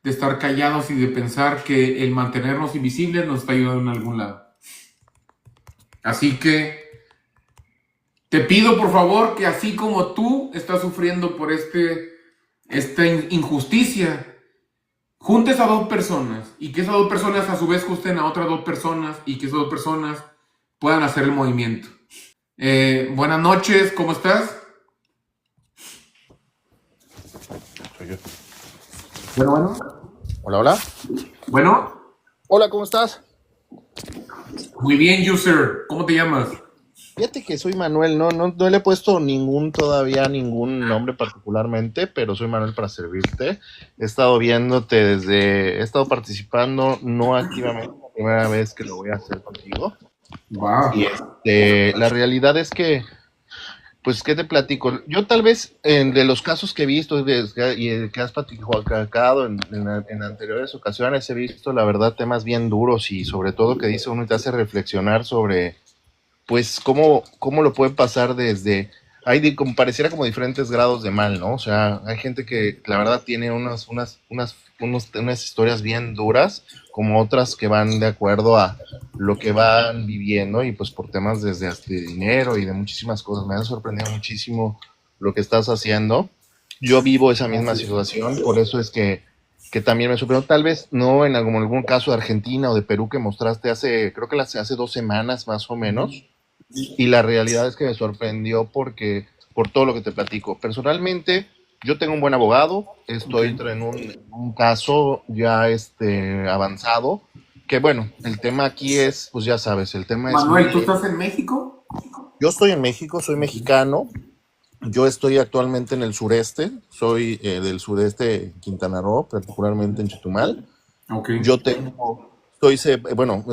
de estar callados y de pensar que el mantenernos invisibles nos está ayudando en algún lado. Así que te pido por favor que así como tú estás sufriendo por esta injusticia, juntes a dos personas y que esas dos personas a su vez junten a otras dos personas y que esas dos personas puedan hacer el movimiento. Buenas noches, ¿cómo estás? Soy yo. Bueno. Hola, hola. Bueno, Hola, ¿cómo estás? muy bien, user. ¿Cómo te llamas? Fíjate que soy Manuel, no le he puesto ningún nombre particularmente, pero soy Manuel para servirte. He estado participando no activamente, la primera vez que lo voy a hacer contigo. Wow. Y la realidad es que, pues, ¿qué te platico? Yo tal vez de los casos que he visto y que has platicado en anteriores ocasiones, he visto, la verdad, temas bien duros y sobre todo que dice uno y te hace reflexionar sobre pues cómo lo puede pasar desde, como pareciera como diferentes grados de mal, ¿no? O sea, hay gente que la verdad tiene unas historias bien duras, como otras que van de acuerdo a lo que van viviendo y pues por temas desde hasta de dinero y de muchísimas cosas. Me ha sorprendido muchísimo lo que estás haciendo. Yo vivo esa misma situación, por eso es que también me sorprendió, tal vez no en algún caso de Argentina o de Perú que mostraste creo que hace 2 semanas más o menos, y la realidad es que me sorprendió por todo lo que te platico. Personalmente, yo tengo un buen abogado, Ok. estoy en un caso ya avanzado, que bueno, el tema aquí es, pues ya sabes, el tema es muy Manuel, ¿tú lento. estás en México? Yo estoy en México, soy Ok. mexicano, yo estoy actualmente en el sureste, soy del sureste, Quintana Roo, particularmente en Chetumal. Ok. Yo bueno,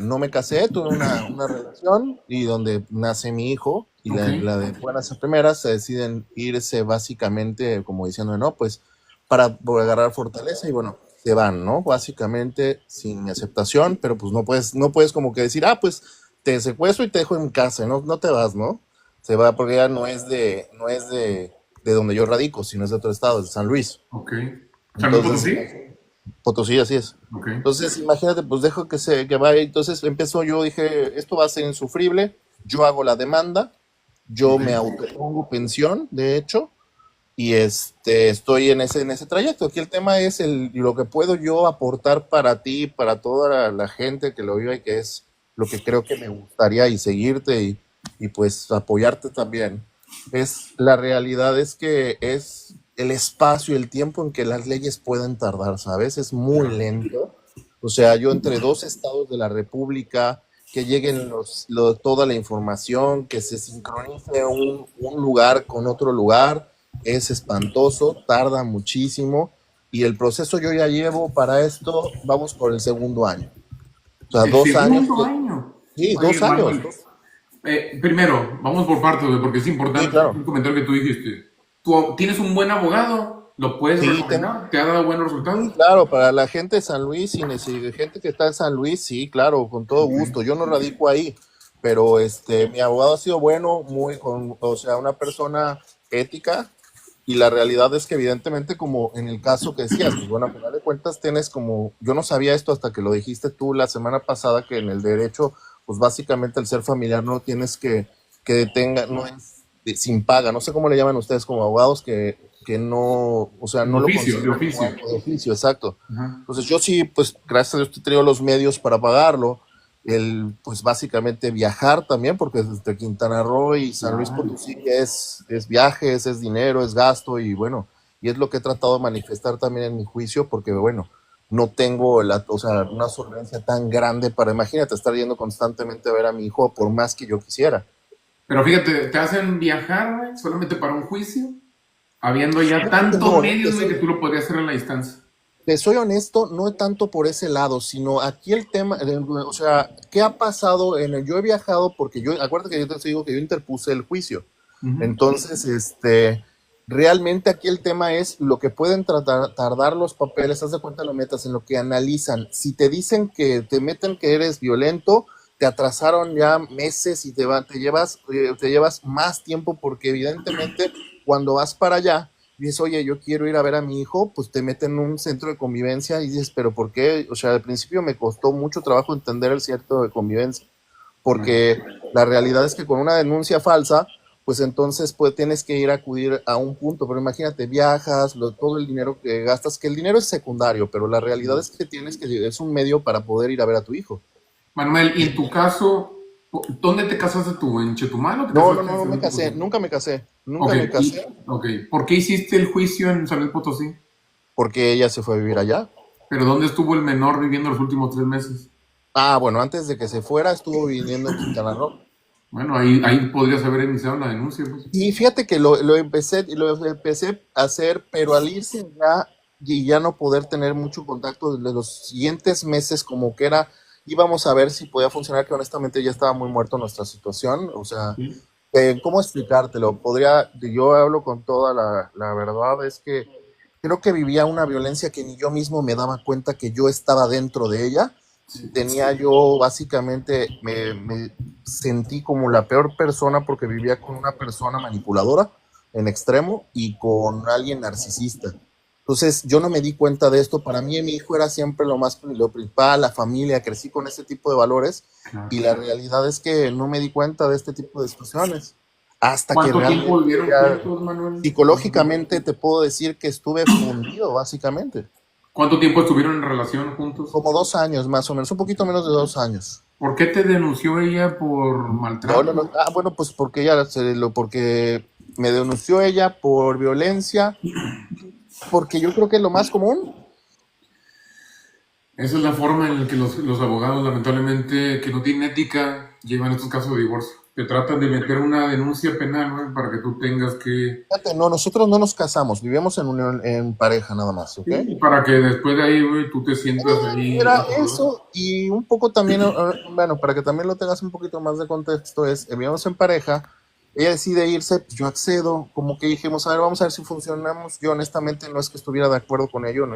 no me casé, tuve una relación y donde nace mi hijo y Ok. la de buenas a primeras se deciden irse básicamente como diciendo, no, pues por agarrar fortaleza y bueno, se van, ¿no? Básicamente sin mi aceptación, pero pues no puedes como que decir, pues te secuestro y te dejo en casa, no te vas, ¿no? Se va porque ya no es de donde yo radico, sino es de otro estado, es de San Luis. Ok. ¿San Luis Entonces, Potosí? Potosí, así es. Ok. Entonces, imagínate, pues dejo que vaya. Entonces empezó, yo dije, esto va a ser insufrible. Yo hago la demanda, yo Ok. me autopongo pensión, de hecho, y estoy en ese trayecto. Aquí el tema es lo que puedo yo aportar para ti, para toda la gente que lo viva y que es lo que creo que me gustaría y seguirte y pues apoyarte también. La realidad es que es el espacio, el tiempo en que las leyes pueden tardar, ¿sabes? Es muy Claro. lento. O sea, yo entre dos estados de la República, que lleguen toda la información, que se sincronice un lugar con otro lugar, es espantoso, tarda muchísimo y el proceso yo ya llevo para esto, vamos por el segundo año. O sea, El 2 años, segundo año. sí, Oye, 2 años. Manuel, primero, vamos por partes, güey, porque es Sí, importante claro. un comentario que tú dijiste. ¿Tú tienes un buen abogado? ¿Lo puedes Sí, recomendar? ¿Te ha dado buenos sí, resultados? claro, para la gente de San Luis y gente que está en San Luis, sí, claro, con todo Ok. gusto. Yo no radico ahí, pero mi abogado ha sido bueno, o sea, una persona ética. Y la realidad es que evidentemente, como en el caso que decías, pues bueno, a final de cuentas tienes como, yo no sabía esto hasta que lo dijiste tú la semana pasada, que en el derecho, pues básicamente el ser familiar no tienes que detenga, no es sin paga, no sé cómo le llaman ustedes como abogados, que no, o sea, De no lo oficio, de consideran como oficio. algo de oficio, exacto. Ajá. Entonces yo sí, pues gracias a Dios he tenido los medios para pagarlo, pues básicamente viajar también, porque desde Quintana Roo y San Luis Claro. Potosí es viajes, es dinero, es gasto y bueno, y es lo que he tratado de manifestar también en mi juicio, porque bueno, no tengo o sea, una solvencia tan grande para, imagínate, estar yendo constantemente a ver a mi hijo por más que yo quisiera. Pero fíjate, te hacen viajar, güey, solamente para un juicio, habiendo ya tantos No, medios, güey, que tú lo podrías hacer en la distancia. te soy honesto, no tanto por ese lado, sino aquí el tema, o sea, ¿qué ha pasado yo he viajado porque acuérdate que yo te digo que yo interpuse el juicio. Ujú. Entonces, realmente aquí el tema es lo que pueden tardar los papeles, haz de cuenta lo metas en lo que analizan. Si te dicen que te meten que eres violento, te atrasaron ya meses y te llevas más tiempo porque evidentemente cuando vas para allá, dices, oye, yo quiero ir a ver a mi hijo, pues te meten en un centro de convivencia y dices, pero ¿por qué? O sea, al principio me costó mucho trabajo entender el centro de convivencia, porque la realidad es que con una denuncia falsa, pues entonces pues tienes que ir a acudir a un punto, pero imagínate, viajas, todo el dinero que gastas, que el dinero es secundario, pero la realidad es que es un medio para poder ir a ver a tu hijo. Manuel, y en tu caso, ¿dónde te casaste tú? ¿En Chetumal o te No, no, casaste no, en no San me Luis casé, Potosí? nunca me casé, nunca Ok, me casé, ok. ¿Por qué hiciste el juicio en San Luis Potosí? porque ella se fue a vivir allá. ¿Pero dónde estuvo el menor viviendo los últimos 3 meses? Ah, bueno, antes de que se fuera estuvo viviendo en Quintana Roo. Bueno, ahí podrías haber iniciado la denuncia, pues. Y fíjate que lo empecé a hacer, pero al irse ya y ya no poder tener mucho contacto desde los siguientes meses, como que íbamos a ver si podía funcionar, que honestamente ya estaba muy muerto nuestra situación. O sea, Sí. ¿cómo explicártelo? Yo hablo con toda la verdad, es que creo que vivía una violencia que ni yo mismo me daba cuenta que yo estaba dentro de ella. Sí. Tenía yo, básicamente, me sentí como la peor persona porque vivía con una persona manipuladora en extremo y con alguien narcisista. Entonces yo no me di cuenta de esto. Para mí mi hijo era siempre lo principal, la familia, crecí con ese tipo de valores y Claro. la realidad es que no me di cuenta de este tipo de situaciones hasta que ¿Cuánto tiempo realmente vivieron ya juntos, Manuel? psicológicamente te puedo decir que estuve fundido, básicamente. ¿Cuánto tiempo estuvieron en relación juntos? Como 2 años más o menos, un poquito menos de 2 años. ¿Por qué te denunció ella por No, no, no. maltrato? Ah, bueno, pues porque me denunció ella por violencia, porque yo creo que es lo más común. Esa es la forma en la que los abogados, lamentablemente, que no tienen ética, llevan estos casos de divorcio. Te tratan de meter una denuncia penal, güey, para que tú tengas que... Fíjate, no, nosotros no nos casamos, vivimos en unión, en pareja nada más, ¿ok? Sí, y para que después de ahí, güey, tú te sientas ahí Era acorralado. eso y un poco también, bueno, para que también lo tengas un poquito más de contexto, vivíamos en pareja, ella decide irse, pues yo accedo, como que dijimos, a ver, vamos a ver si funcionamos. Yo honestamente no es que estuviera de acuerdo con ello, no,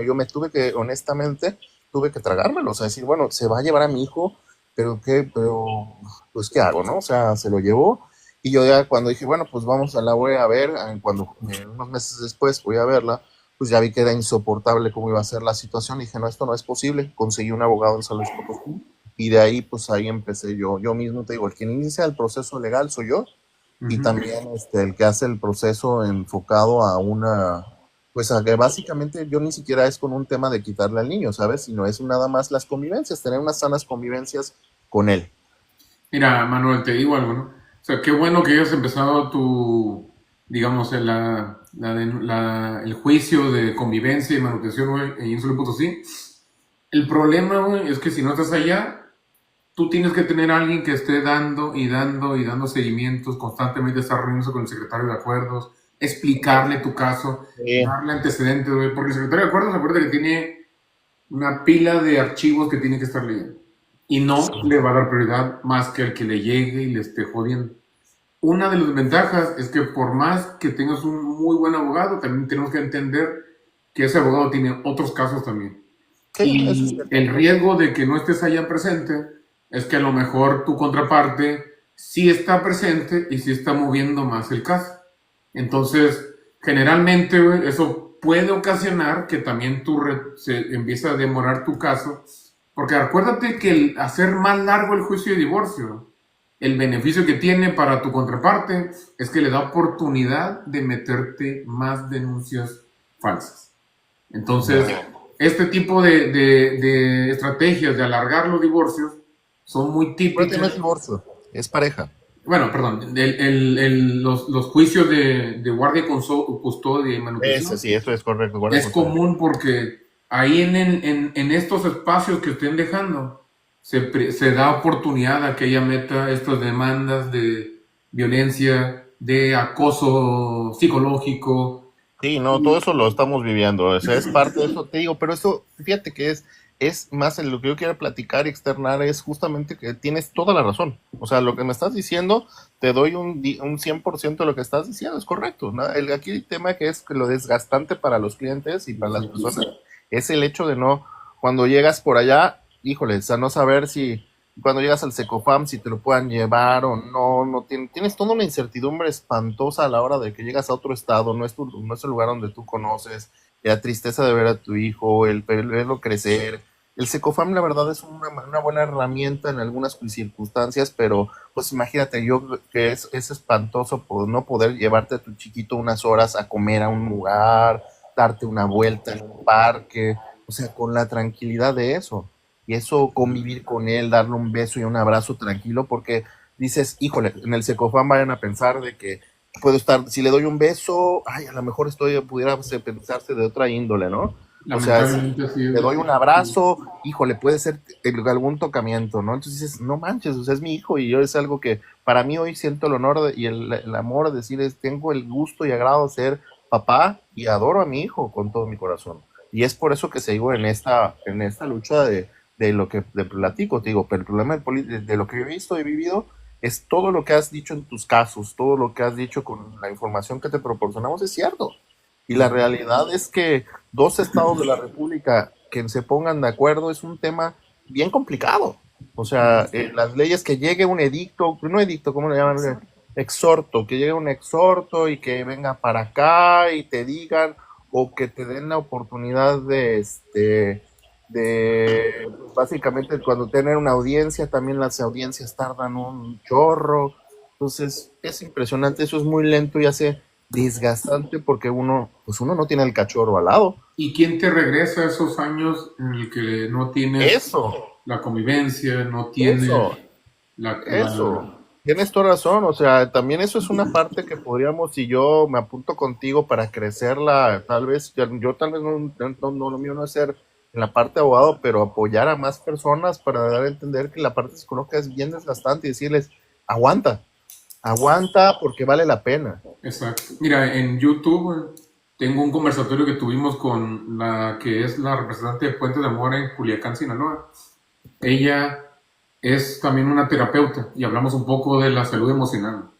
honestamente, tuve que tragármelo, o sea, decir, bueno, se va a llevar a mi hijo, pues, ¿qué hago, no? O sea, se lo llevó y yo ya cuando dije, bueno, pues la voy a ver, unos meses después voy a verla, pues ya vi que era insoportable cómo iba a ser la situación. Dije, no, esto no es posible. Conseguí un abogado en San Luis Potosí y de ahí, pues ahí empecé yo mismo, te digo, el que inicia el proceso legal soy yo y Ujú. también el que hace el proceso enfocado pues a que básicamente yo ni siquiera es con un tema de quitarle al niño, ¿sabes? Sino es nada más las convivencias, tener unas sanas convivencias con él. Mira, Manuel, te digo algo, ¿no? O sea, qué bueno que hayas empezado digamos, el juicio de convivencia y manutención, güey, en San Luis Potosí. El problema, güey, es que si no estás allá, tú tienes que tener a alguien que esté dando y dando y dando seguimientos, constantemente estar reuniéndose con el secretario de acuerdos, explicarle tu caso, Sí, darle antecedentes, güey, porque el secretario de acuerdos, acuérdate que tiene una pila de archivos que tiene que estar leyendo. Y no le va a dar prioridad más que al que le llegue y le esté jodiendo. Una de las ventajas es que por más que tengas un muy buen abogado, también tenemos que entender que ese abogado tiene otros casos también. sí, eso es Y cierto. el riesgo de que no estés allá presente es que a lo mejor tu contraparte sí está presente y sí está moviendo más el caso. Entonces, generalmente, güey, eso puede ocasionar que también se empiece a demorar tu caso. Porque acuérdate que el hacer más largo el juicio de divorcio, el beneficio que tiene para tu contraparte es que le da oportunidad de meterte más denuncias falsas. Entonces, este tipo de estrategias de alargar los divorcios son muy Pero no es típicas. divorcio, es pareja. Bueno, perdón, los juicios de guardia, custodia y Ese manutención sí, eso es correcto, guardia es custodia. común porque ahí en estos espacios que estén dejando se da oportunidad a que ella meta estas demandas de violencia, de acoso psicológico. Sí, no, todo eso lo estamos viviendo, o sea, es parte de eso, te digo, pero eso, fíjate que es más en lo que yo quiero platicar y externar, es justamente que tienes toda la razón. O sea, lo que me estás diciendo, te doy un 100% de lo que estás diciendo, es correcto, ¿no? Aquí el tema que es que lo desgastante para los clientes y para las personas es el hecho de no, cuando llegas por allá, híjole, o sea, no saber si cuando llegas al Secofam, si te lo puedan llevar o no, tienes toda una incertidumbre espantosa a la hora de que llegas a otro estado, no es el lugar donde tú conoces, la tristeza de ver a tu hijo, el verlo crecer. El Secofam, la verdad, es una buena herramienta en algunas circunstancias, pero pues imagínate yo que es espantoso por no poder llevarte a tu chiquito unas horas a comer a un lugar, darte una vuelta en un parque, o sea, con la tranquilidad de eso. Y eso, convivir con él, darle un beso y un abrazo tranquilo, porque dices, híjole, en el Secofam vayan a pensar de que puedo estar, si le doy un beso, ay, a lo mejor pudiera pensarse de otra índole, ¿no? O sea, si Lamentablemente así le doy es. un abrazo, híjole, puede ser algún tocamiento, ¿no? Entonces dices, no manches, o sea, es mi hijo y yo es algo que para mí hoy siento el honor y el amor de decirles, tengo el gusto y agrado de ser papá y adoro a mi hijo con todo mi corazón. Y es por eso que sigo en esta lucha de lo que de platico, te digo, pero el problema de lo que he visto y vivido es todo lo que has dicho en tus casos, todo lo que has dicho con la información que te proporcionamos es cierto. Y la realidad es que dos estados de la República que se pongan de acuerdo es un tema bien complicado. O sea, las leyes que llegue un edicto, no edicto, ¿cómo le llaman? Exhorto, que llegue un exhorto y que venga para acá y te digan o que te den la oportunidad de básicamente cuando tener una audiencia, también las audiencias tardan un chorro. Entonces, es impresionante, eso es muy lento y hace desgastante porque pues uno no tiene el cachorro al lado. ¿Y quién te regresa a esos años en el que no tienes Eso, la convivencia, no tienes eso, la... eso. Tienes toda razón, o sea, también eso es una parte que podríamos, si yo me apunto contigo para crecerla, tal vez, yo tal vez no, lo mío no es ser en la parte de abogado, pero apoyar a más personas para dar a entender que la parte psicológica es bien desgastante y decirles, aguanta, aguanta porque vale la pena. Exacto. Mira, en YouTube tengo un conversatorio que tuvimos con la que es la representante de Puente de Amor en Culiacán, Sinaloa. Ella es también una terapeuta y hablamos un poco de la salud emocional.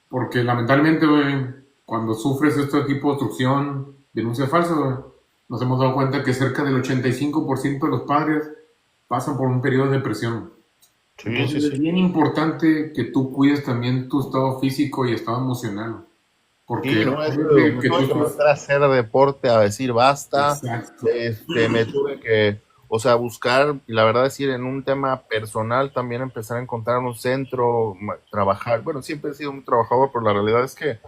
Porque lamentablemente, güey, cuando sufres este tipo de obstrucción, denuncia falsa, güey, nos hemos dado cuenta que cerca del 85% de los padres pasan por un periodo de depresión. Sí, sí, Entonces es sí. bien importante que tú cuides también tu estado físico y estado emocional. Sí, Porque no, eso, desde me que tú tuve que estás... meter a hacer deporte, a decir basta, Exacto. me tuve que, o sea, buscar, y la verdad decir, en un tema personal también empezar a encontrar un centro, trabajar, bueno, siempre he sido un trabajador, pero la realidad es que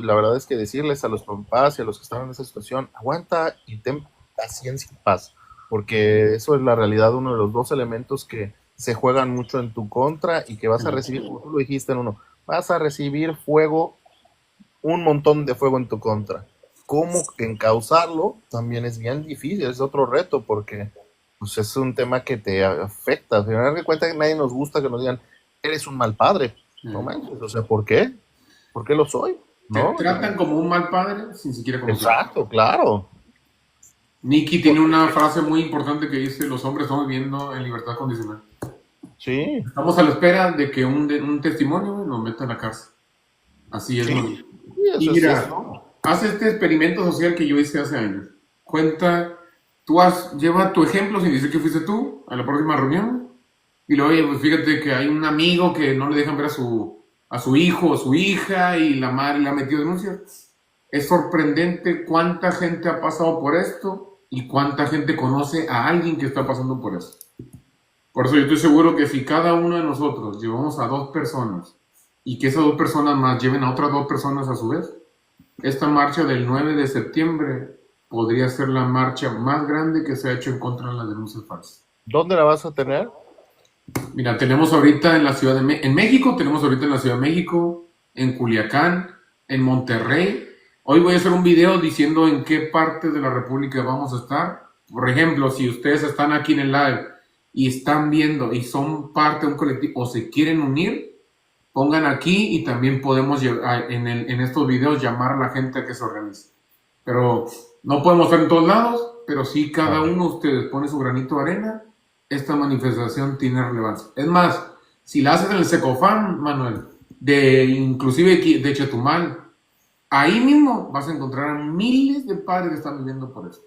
la verdad es que decirles a los papás y a los que están en esa situación, aguanta y ten paciencia y paz, porque eso es la realidad, uno de los dos elementos que se juegan mucho en tu contra y que vas a recibir, como tú lo dijiste en uno, vas a recibir fuego, un montón de fuego en tu contra. ¿Cómo encauzarlo? También es bien difícil, es otro reto porque pues, es un tema que te afecta. Al final de cuentas, nadie nos gusta que nos digan, eres un mal padre. No manches, o sea, ¿por qué? ¿Por qué lo soy? Te ¿No? tratan como un mal padre sin siquiera conocer. Exacto, claro. Nicky tiene una frase muy importante que dice, los hombres estamos viviendo en libertad condicional. Sí, Estamos a la espera de que un testimonio nos meta en la cárcel. Así es, sí, mano. sí, Y eso es mira, eso. haz este experimento social que yo hice hace años. Cuenta, lleva tu ejemplo sin decir que fuiste tú a la próxima reunión. Y luego, oye, pues fíjate que hay un amigo que no le dejan ver a su hijo o su hija y la madre le ha metido denuncias. Es sorprendente cuánta gente ha pasado por esto y cuánta gente conoce a alguien que está pasando por esto. Por eso yo estoy seguro que si cada uno de nosotros llevamos a dos personas y que esas dos personas más lleven a otras dos personas a su vez, esta marcha del 9 de septiembre podría ser la marcha más grande que se ha hecho en contra de las denuncias falsas. ¿Dónde la vas a tener? Mira, tenemos ahorita en la Ciudad en México, tenemos ahorita en la Ciudad de México, en Culiacán, en Monterrey. Hoy voy a hacer un video diciendo en qué parte de la República vamos a estar. Por ejemplo, si ustedes están aquí en el live y están viendo y son parte de un colectivo o se quieren unir, pongan aquí y también podemos en estos videos llamar a la gente a que se organice. Pero no podemos estar en todos lados, pero sí cada Vale. uno de ustedes pone su granito de arena, esta manifestación tiene relevancia. Es más, si la haces en el Secofam, Manuel, inclusive de Chetumal, ahí mismo vas a encontrar a miles de padres que están viviendo por esto.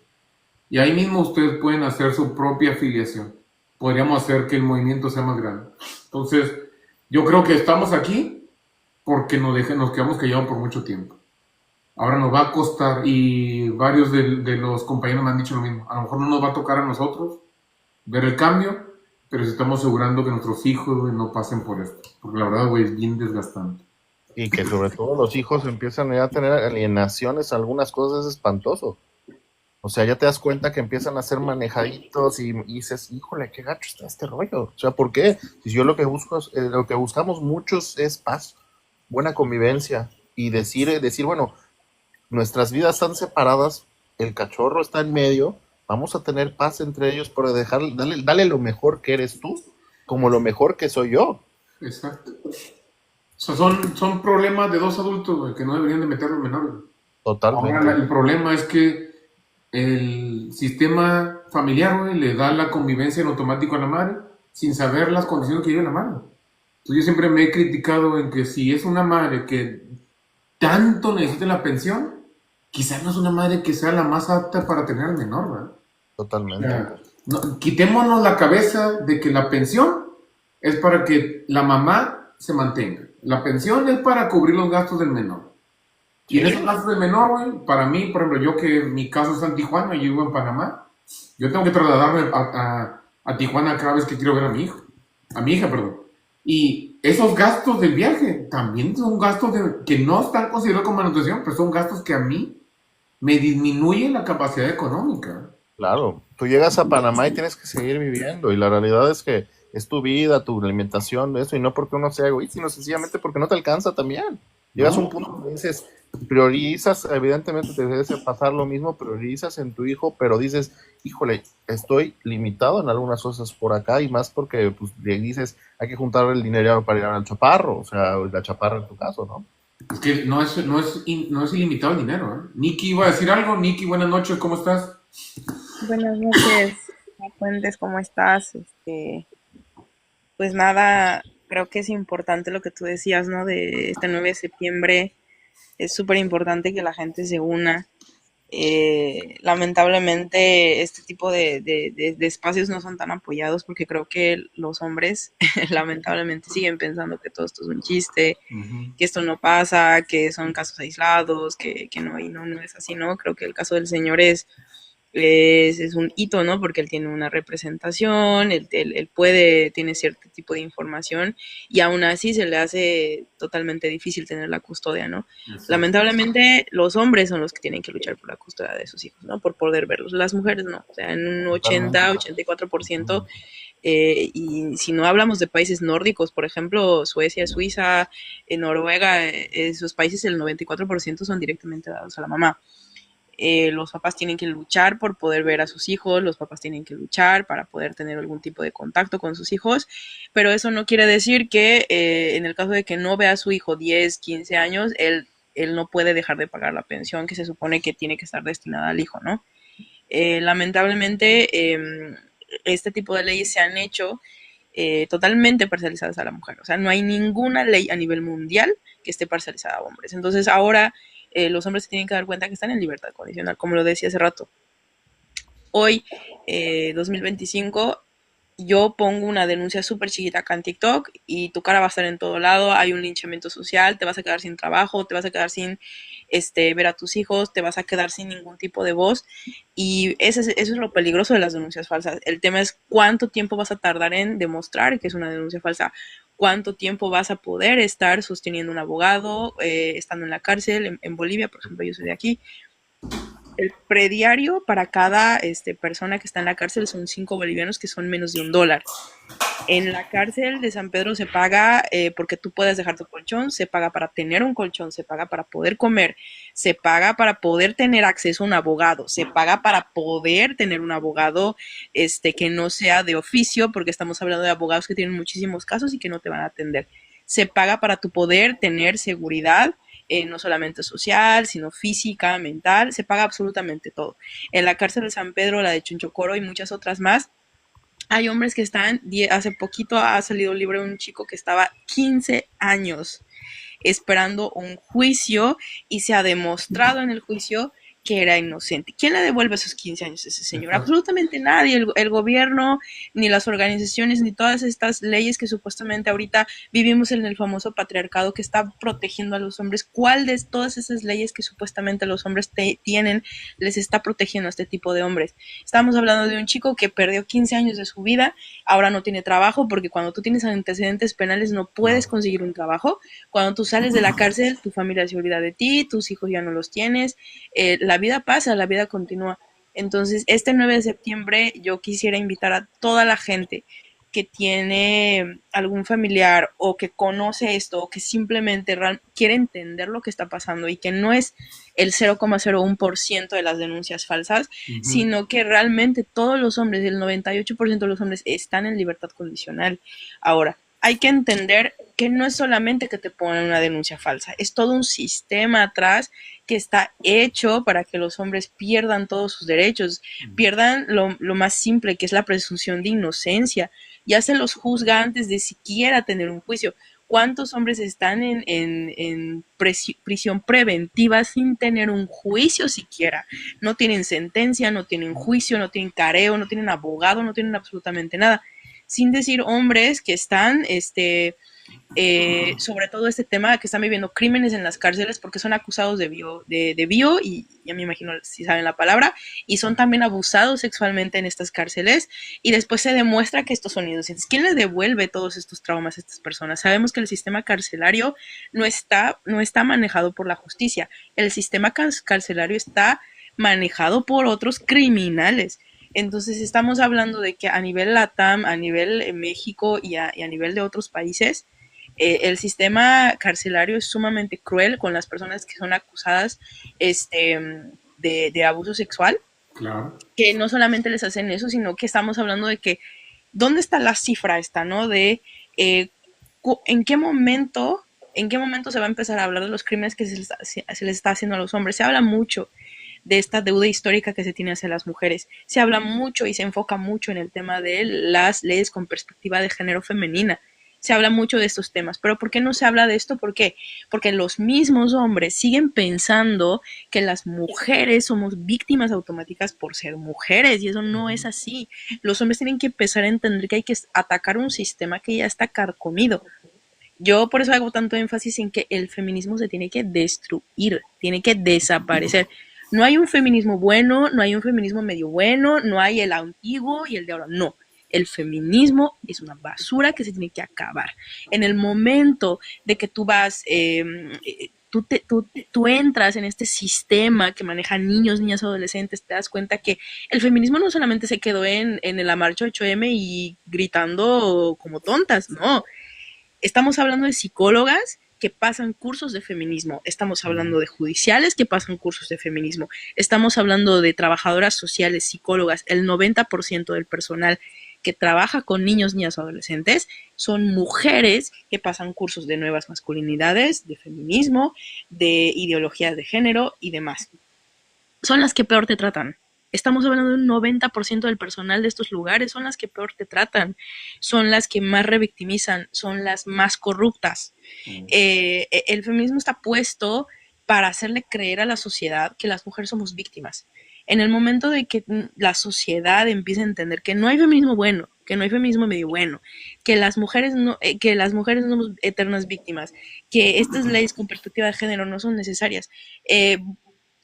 Y ahí mismo ustedes pueden hacer su propia afiliación. podríamos hacer que el movimiento sea más grande. Entonces, yo creo que estamos aquí porque nos quedamos callados por mucho tiempo. Ahora nos va a costar, y varios de los compañeros me han dicho lo mismo, a lo mejor no nos va a tocar a nosotros ver el cambio, pero sí estamos asegurando que nuestros hijos, güey, no pasen por esto, porque la verdad, güey, es bien desgastante. Y que sobre todo los hijos empiezan ya a tener alienaciones, algunas cosas es espantoso. O sea, ya te das cuenta que empiezan a ser manejaditos y dices, híjole, qué gacho está este rollo. O sea, ¿por qué? Si yo lo que busco, lo que buscamos muchos es paz, buena convivencia y decir, bueno, nuestras vidas están separadas, el cachorro está en medio, vamos a tener paz entre ellos, pero dale lo mejor que eres tú, como lo mejor que soy yo. Exacto. O sea, son problemas de dos adultos, güey, que no deberían de meter los menores. Totalmente. Ahora, el problema es que el sistema familiar, güey, le da la convivencia en automático a la madre sin saber las condiciones que vive la madre. Entonces, yo siempre me he criticado en que si es una madre que tanto necesita la pensión, quizás no es una madre que sea la más apta para tener al menor, ¿verdad? Totalmente. Quitémonos la cabeza de que la pensión es para que la mamá se mantenga. La pensión es para cubrir los gastos del menor. Y en esos gastos del menor, güey, para mí, por ejemplo, yo que mi caso está en Tijuana, yo vivo en Panamá, yo tengo que trasladarme a Tijuana cada vez que quiero ver a mi hijo, a mi hija, perdón. Y esos gastos del viaje también son gastos que no están considerados como manutención, pero son gastos que a mí me disminuyen la capacidad económica. Claro, tú llegas a Panamá y tienes que seguir viviendo y la realidad es que es tu vida, tu alimentación, eso, y no porque uno sea egoísta, sino sencillamente porque no te alcanza también. Llegas a un punto donde dices, priorizas, evidentemente te debe pasar lo mismo, priorizas en tu hijo, pero dices, híjole, estoy limitado en algunas cosas por acá y más porque pues, le dices, hay que juntar el dinero para ir al chaparro, o sea, la chaparra en tu caso, ¿no? Es que no es ilimitado el dinero, ¿eh? Nikki iba a decir algo. Nikki, buenas noches, ¿cómo estás? Buenas noches, Fuentes, ¿cómo estás? Pues nada, creo que es importante lo que tú decías, ¿no? De este 9 de septiembre, es súper importante que la gente se una. Lamentablemente este tipo de espacios no son tan apoyados porque creo que los hombres lamentablemente siguen pensando que todo esto es un chiste, que esto no pasa, que son casos aislados, que no, y no es así, ¿no? Creo que el caso del señor es un hito, ¿no? Porque él tiene una representación, él tiene cierto tipo de información y aún así se le hace totalmente difícil tener la custodia, ¿no? Exacto. Lamentablemente los hombres son los que tienen que luchar por la custodia de sus hijos, ¿no? Por poder verlos. Las mujeres no, o sea, en un 80-84%. Y si no hablamos de países nórdicos, por ejemplo, Suecia, Suiza, Noruega, esos países el 94% son directamente dados a la mamá. Los papás tienen que luchar por poder ver a sus hijos, los papás tienen que luchar para poder tener algún tipo de contacto con sus hijos, pero eso no quiere decir que en el caso de que no vea a su hijo 10, 15 años, él no puede dejar de pagar la pensión que se supone que tiene que estar destinada al hijo, ¿no? Lamentablemente, este tipo de leyes se han hecho totalmente parcializadas a la mujer, o sea, no hay ninguna ley a nivel mundial que esté parcializada a hombres. Entonces ahora los hombres se tienen que dar cuenta que están en libertad condicional, como lo decía hace rato. Hoy, 2025, yo pongo una denuncia súper chiquita acá en TikTok y tu cara va a estar en todo lado, hay un linchamiento social, te vas a quedar sin trabajo, te vas a quedar sin ver a tus hijos, te vas a quedar sin ningún tipo de voz y eso es lo peligroso de las denuncias falsas. El tema es cuánto tiempo vas a tardar en demostrar que es una denuncia falsa, cuánto tiempo vas a poder estar sosteniendo un abogado, estando en la cárcel. En Bolivia, por ejemplo, yo soy de aquí, el prediario para cada persona que está en la cárcel son 5 bolivianos, que son menos de $1. En la cárcel de San Pedro se paga porque tú puedes dejar tu colchón, se paga para tener un colchón, se paga para poder comer, se paga para poder tener acceso a un abogado, se paga para poder tener un abogado que no sea de oficio, porque estamos hablando de abogados que tienen muchísimos casos y que no te van a atender. Se paga para tu poder tener seguridad, no solamente social, sino física, mental, se paga absolutamente todo. En la cárcel de San Pedro, la de Chunchocoro y muchas otras más, hay hombres que están, hace poquito ha salido libre un chico que estaba 15 años esperando un juicio y se ha demostrado en el juicio que era inocente. ¿Quién le devuelve esos 15 años a ese señor? Exacto. Absolutamente nadie, el gobierno, ni las organizaciones, ni todas estas leyes que supuestamente ahorita vivimos en el famoso patriarcado que está protegiendo a los hombres. ¿Cuál de todas esas leyes que supuestamente los hombres tienen les está protegiendo a este tipo de hombres? Estamos hablando de un chico que perdió 15 años de su vida, ahora no tiene trabajo, porque cuando tú tienes antecedentes penales no puedes conseguir un trabajo. Cuando tú sales de la cárcel, tu familia se olvida de ti, tus hijos ya no los tienes, la vida pasa, la vida continúa. Entonces, este 9 de septiembre yo quisiera invitar a toda la gente que tiene algún familiar o que conoce esto o que simplemente quiere entender lo que está pasando y que no es el 0,01% de las denuncias falsas, sino que realmente todos los hombres, el 98% de los hombres están en libertad condicional. Ahora, hay que entender que no es solamente que te pongan una denuncia falsa, es todo un sistema atrás que está hecho para que los hombres pierdan todos sus derechos, pierdan lo más simple, que es la presunción de inocencia. Ya se los juzga antes de siquiera tener un juicio. ¿Cuántos hombres están en prisión preventiva sin tener un juicio siquiera? No tienen sentencia, no tienen juicio, no tienen careo, no tienen abogado, no tienen absolutamente nada. Sin decir hombres que están sobre todo este tema que están viviendo crímenes en las cárceles porque son acusados de bio y ya me imagino si saben la palabra, y son también abusados sexualmente en estas cárceles y después se demuestra que estos son inocentes. ¿Quién les devuelve todos estos traumas a estas personas? Sabemos que el sistema carcelario no está manejado por la justicia, el sistema carcelario está manejado por otros criminales. Entonces estamos hablando de que a nivel LATAM, a nivel México y a nivel de otros países, el sistema carcelario es sumamente cruel con las personas que son acusadas de abuso sexual. Claro. Que no solamente les hacen eso, sino que estamos hablando de que, ¿dónde está la cifra esta, no? De ¿en qué momento se va a empezar a hablar de los crímenes que se les está haciendo a los hombres? Se habla mucho de esta deuda histórica que se tiene hacia las mujeres. Se habla mucho y se enfoca mucho en el tema de las leyes con perspectiva de género femenina. Se habla mucho de estos temas, pero ¿por qué no se habla de esto? ¿Por qué? Porque los mismos hombres siguen pensando que las mujeres somos víctimas automáticas por ser mujeres y eso no es así. Los hombres tienen que empezar a entender que hay que atacar un sistema que ya está carcomido. Yo por eso hago tanto énfasis en que el feminismo se tiene que destruir, tiene que desaparecer. No hay un feminismo bueno, no hay un feminismo medio bueno, no hay el antiguo y el de ahora, no. El feminismo es una basura que se tiene que acabar. En el momento de que tú vas, tú entras en este sistema que maneja niños, niñas, adolescentes, te das cuenta que el feminismo no solamente se quedó en la marcha 8M y gritando como tontas, no. Estamos hablando de psicólogas que pasan cursos de feminismo, estamos hablando de judiciales que pasan cursos de feminismo, estamos hablando de trabajadoras sociales, psicólogas, el 90% del personal que trabaja con niños, niñas o adolescentes son mujeres que pasan cursos de nuevas masculinidades, de feminismo, de ideologías de género y demás. Son las que peor te tratan. Estamos hablando de un 90% del personal de estos lugares, son las que peor te tratan, son las que más revictimizan, son las más corruptas. El feminismo está puesto para hacerle creer a la sociedad que las mujeres somos víctimas. En el momento de que la sociedad empiece a entender que no hay feminismo bueno, que no hay feminismo medio bueno, que las mujeres no somos eternas víctimas, que estas leyes con perspectiva de género no son necesarias.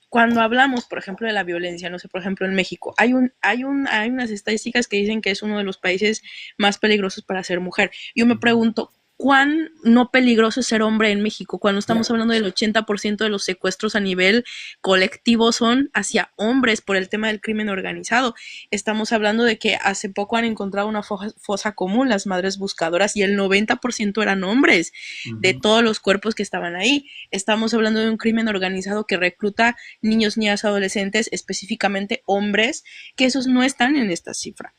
Cuando hablamos, por ejemplo, de la violencia, no sé, por ejemplo, en México, hay unas estadísticas que dicen que es uno de los países más peligrosos para ser mujer. Yo me pregunto, ¿cuán no peligroso es ser hombre en México? Cuando estamos hablando del 80% de los secuestros a nivel colectivo son hacia hombres por el tema del crimen organizado. Estamos hablando de que hace poco han encontrado una fosa común, las madres buscadoras, y el 90% eran hombres de todos los cuerpos que estaban ahí. Estamos hablando de un crimen organizado que recluta niños, niñas, adolescentes, específicamente hombres, que esos no están en esta cifra.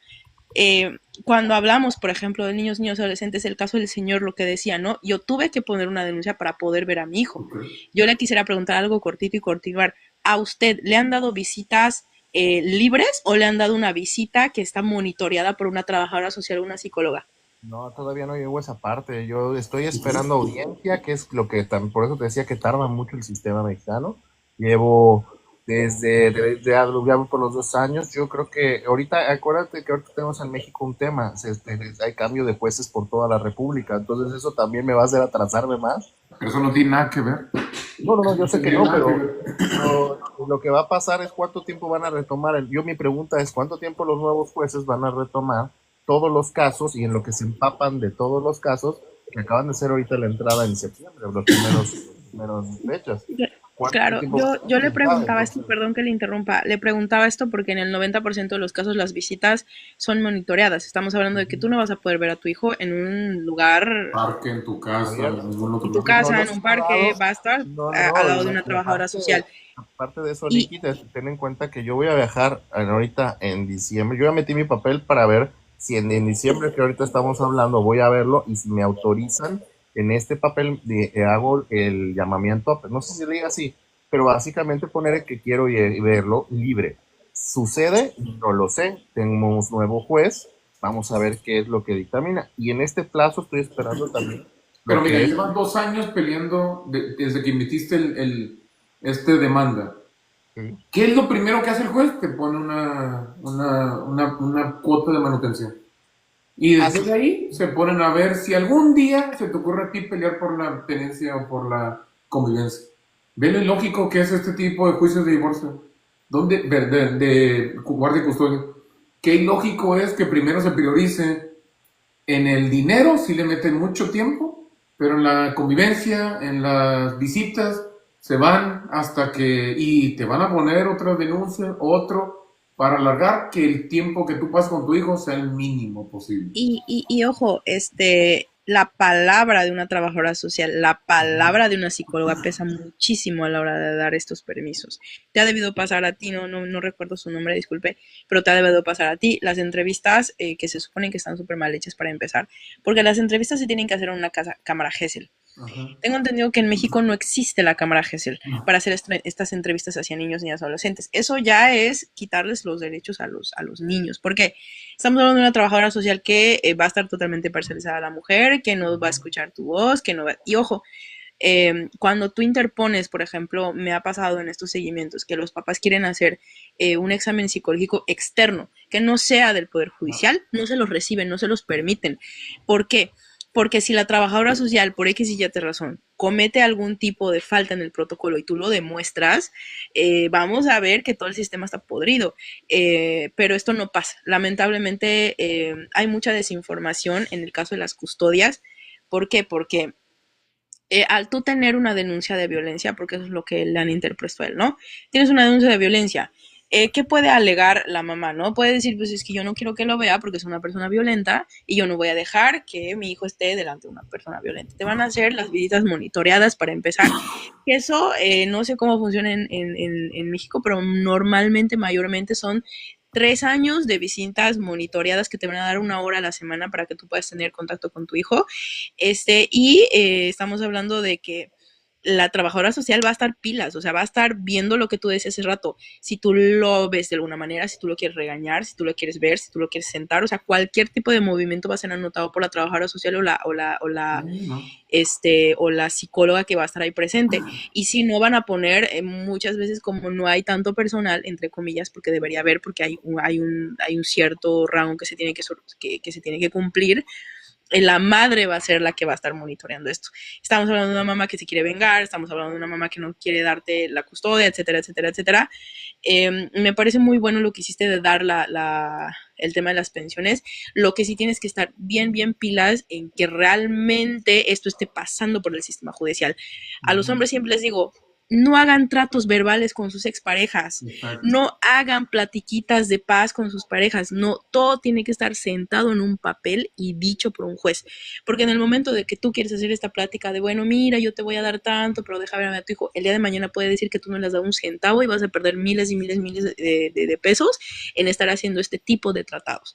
Cuando hablamos, por ejemplo, de niños, niños, adolescentes, el caso del señor, lo que decía, ¿no? Yo tuve que poner una denuncia para poder ver a mi hijo. Yo le quisiera preguntar algo cortito y continuar. ¿A usted le han dado visitas libres o le han dado una visita que está monitoreada por una trabajadora social o una psicóloga? No, todavía no llego a esa parte. Yo estoy esperando audiencia, que es lo que por eso te decía que tarda mucho el sistema mexicano. Llevo desde ya por los 2 años. Yo creo que ahorita, acuérdate que ahorita tenemos en México un tema, hay cambio de jueces por toda la República, entonces eso también me va a hacer atrasarme más. Pero eso no tiene nada que ver. No, yo sé que Tiene no, nada que pero ver. lo que va a pasar es cuánto tiempo van a retomar. Mi pregunta es cuánto tiempo los nuevos jueces van a retomar todos los casos y en lo que se empapan de todos los casos que acaban de ser ahorita la entrada en septiembre, los primeros fechas. ¿Cuánto Claro, tiempo yo le preguntaba esto, entonces? perdón que le interrumpa, le preguntaba esto porque en el 90% de los casos las visitas son monitoreadas. Estamos hablando de que tú no vas a poder ver a tu hijo en un lugar, Parque, en tu casa, en Abierto. ningún otro en tu lado. No casa, en los un he parque, probado. va a estar No, al lado de una y trabajadora social. aparte de eso, Y, Nikita, ten en cuenta que yo voy a viajar ahorita en diciembre. Yo ya metí mi papel para ver si en diciembre, que ahorita estamos hablando, voy a verlo y si me autorizan en este papel, hago el llamamiento, no sé si le diga así, pero básicamente poner que quiero verlo libre. Sucede, no lo sé, tenemos nuevo juez, vamos a ver qué es lo que dictamina. Y en este plazo estoy esperando también Pero lo mira, que es. llevan 2 años peleando desde que emitiste este demanda. ¿Qué es lo primero que hace el juez? Te pone una cuota de manutención. Y después así. de ahí se ponen a ver si algún día se te ocurre a ti pelear por la tenencia o por la convivencia. ¿Ven lo ilógico que es este tipo de juicios de divorcio? ¿Dónde? De guardia y custodia. Qué ilógico es que primero se priorice en el dinero, si le meten mucho tiempo, pero en la convivencia, en las visitas, se van hasta que, y te van a poner otra denuncia, otro, para alargar que el tiempo que tú pasas con tu hijo sea el mínimo posible. Y ojo, la palabra de una trabajadora social, la palabra de una psicóloga pesa muchísimo a la hora de dar estos permisos. Te ha debido pasar a ti, no recuerdo su nombre, disculpe, pero te ha debido pasar a ti las entrevistas que se suponen que están súper mal hechas para empezar, porque las entrevistas se tienen que hacer en una cámara Gesell. Ajá. Tengo entendido que en México no existe la cámara Gesell No. para hacer estas entrevistas hacia niños, niñas, adolescentes. Eso ya es quitarles los derechos a los niños. ¿Por qué? Estamos hablando de una trabajadora social que va a estar totalmente parcializada a la mujer, que no va a escuchar tu voz, que no va... Y ojo, cuando tú interpones, por ejemplo, me ha pasado en estos seguimientos que los papás quieren hacer un examen psicológico externo, que no sea del Poder Judicial, no se los reciben, no se los permiten. ¿Por qué? Porque si la trabajadora social, por X y Y razón, comete algún tipo de falta en el protocolo y tú lo demuestras, vamos a ver que todo el sistema está podrido. Pero esto no pasa. Lamentablemente hay mucha desinformación en el caso de las custodias. ¿Por qué? Porque al tú tener una denuncia de violencia, porque eso es lo que le han interpretado a él, ¿no? Tienes una denuncia de violencia. ¿Qué puede alegar la mamá, no? Puede decir, pues es que yo no quiero que lo vea porque es una persona violenta y yo no voy a dejar que mi hijo esté delante de una persona violenta. Te van a hacer las visitas monitoreadas para empezar. Eso no sé cómo funciona en México, pero normalmente, mayormente son 3 años de visitas monitoreadas que te van a dar 1 hora a la semana para que tú puedas tener contacto con tu hijo. Estamos hablando de que la trabajadora social va a estar pilas, o sea, va a estar viendo lo que tú decías hace rato. Si tú lo ves de alguna manera, si tú lo quieres regañar, si tú lo quieres ver, si tú lo quieres sentar, o sea, cualquier tipo de movimiento va a ser anotado por la trabajadora social o la psicóloga que va a estar ahí presente. Y si no, van a poner muchas veces, como no hay tanto personal, entre comillas, porque debería haber, porque hay un cierto rango que se tiene que se tiene que cumplir, la madre va a ser la que va a estar monitoreando esto. Estamos hablando de una mamá que se quiere vengar, estamos hablando de una mamá que no quiere darte la custodia, etcétera, etcétera, etcétera. Me parece muy bueno lo que hiciste de dar el tema de las pensiones. Lo que sí tienes que estar bien, bien pilas en que realmente esto esté pasando por el sistema judicial. A los hombres siempre les digo, no hagan tratos verbales con sus exparejas, no hagan platiquitas de paz con sus parejas, no, todo tiene que estar sentado en un papel y dicho por un juez, porque en el momento de que tú quieres hacer esta plática de, bueno, mira, yo te voy a dar tanto, pero deja ver a tu hijo, el día de mañana puede decir que tú no le has dado un centavo y vas a perder miles y miles y miles de pesos en estar haciendo este tipo de tratados.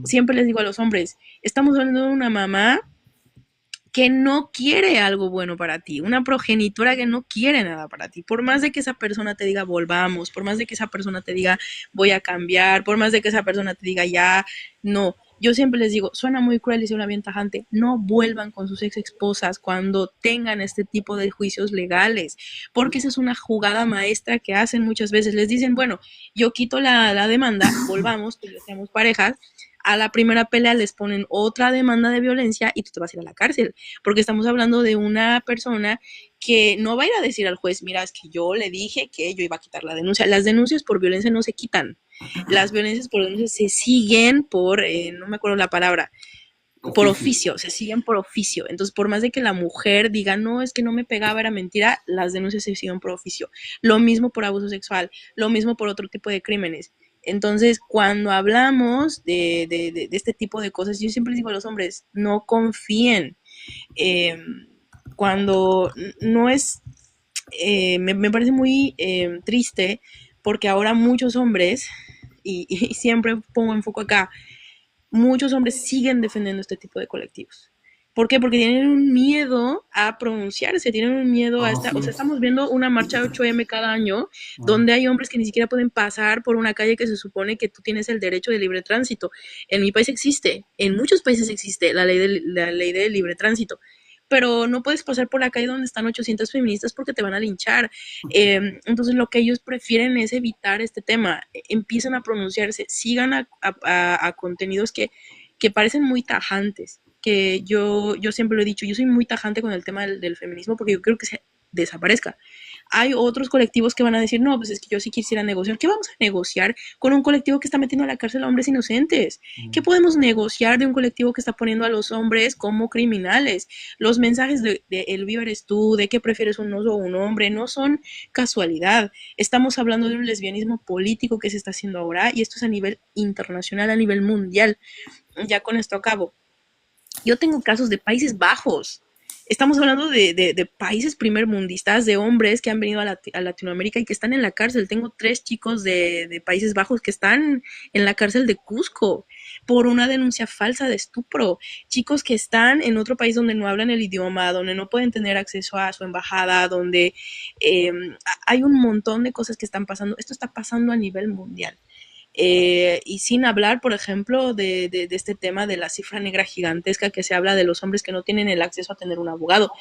Siempre les digo a los hombres, estamos hablando de una mamá que no quiere algo bueno para ti, una progenitora que no quiere nada para ti, por más de que esa persona te diga volvamos, por más de que esa persona te diga voy a cambiar, por más de que esa persona te diga ya, no, yo siempre les digo, suena muy cruel y suena bien tajante, no vuelvan con sus ex esposas cuando tengan este tipo de juicios legales, porque esa es una jugada maestra que hacen muchas veces. Les dicen, bueno, yo quito la demanda, volvamos, tú y yo seamos parejas, a la primera pelea les ponen otra demanda de violencia y tú te vas a ir a la cárcel, porque estamos hablando de una persona que no va a ir a decir al juez, mira, es que yo le dije que yo iba a quitar la denuncia. Las denuncias por violencia no se quitan. Las violencias por denuncia se siguen por, no me acuerdo la palabra, por oficio, se siguen por oficio. Entonces, por más de que la mujer diga, no, es que no me pegaba, era mentira, las denuncias se siguen por oficio. Lo mismo por abuso sexual, lo mismo por otro tipo de crímenes. Entonces, cuando hablamos de este tipo de cosas, yo siempre digo a los hombres, no confíen. Eh, cuando no es, me parece muy triste porque ahora muchos hombres, y siempre pongo en foco acá, muchos hombres siguen defendiendo este tipo de colectivos. ¿Por qué? Porque tienen un miedo a pronunciarse, tienen un miedo a esta, o sea, estamos viendo una marcha 8M cada año, donde hay hombres que ni siquiera pueden pasar por una calle que se supone que tú tienes el derecho de libre tránsito. En mi país existe, en muchos países existe la ley de libre tránsito, pero no puedes pasar por la calle donde están 800 feministas porque te van a linchar. Entonces lo que ellos prefieren es evitar este tema, empiezan a pronunciarse, sigan a contenidos que parecen muy tajantes, que yo siempre lo he dicho, yo soy muy tajante con el tema del feminismo porque yo creo que se desaparezca. Hay otros colectivos que van a decir, no, pues es que yo sí quisiera negociar. ¿Qué vamos a negociar con un colectivo que está metiendo a la cárcel a hombres inocentes? ¿Qué podemos negociar de un colectivo que está poniendo a los hombres como criminales? Los mensajes de el viva eres tú, de que prefieres un oso o un hombre, no son casualidad. Estamos hablando de un lesbianismo político que se está haciendo ahora y esto es a nivel internacional, a nivel mundial. Ya con esto acabo. Yo tengo casos de Países Bajos. Estamos hablando de países primermundistas, de hombres que han venido a Latinoamérica y que están en la cárcel. Tengo 3 chicos de Países Bajos que están en la cárcel de Cusco por una denuncia falsa de estupro. Chicos que están en otro país donde no hablan el idioma, donde no pueden tener acceso a su embajada, donde hay un montón de cosas que están pasando. Esto está pasando a nivel mundial. Y sin hablar, por ejemplo, de este tema de la cifra negra gigantesca que se habla de los hombres que no tienen el acceso a tener un abogado.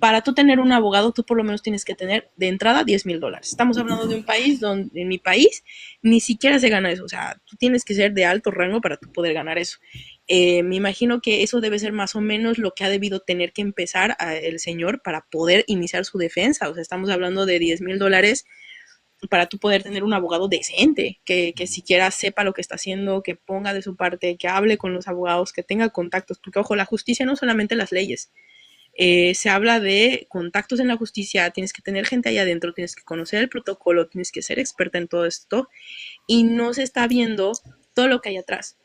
Para tú tener un abogado, tú por lo menos tienes que tener de entrada $10,000. Estamos hablando de un país donde en mi país ni siquiera se gana eso. O sea, tú tienes que ser de alto rango para tú poder ganar eso. Me imagino que eso debe ser más o menos lo que ha debido tener que empezar el señor para poder iniciar su defensa. O sea, estamos hablando de $10,000 para tú poder tener un abogado decente, que siquiera sepa lo que está haciendo, que ponga de su parte, que hable con los abogados, que tenga contactos, porque ojo, la justicia no solamente las leyes, se habla de contactos en la justicia, tienes que tener gente allá adentro, tienes que conocer el protocolo, tienes que ser experta en todo esto, y no se está viendo todo lo que hay atrás.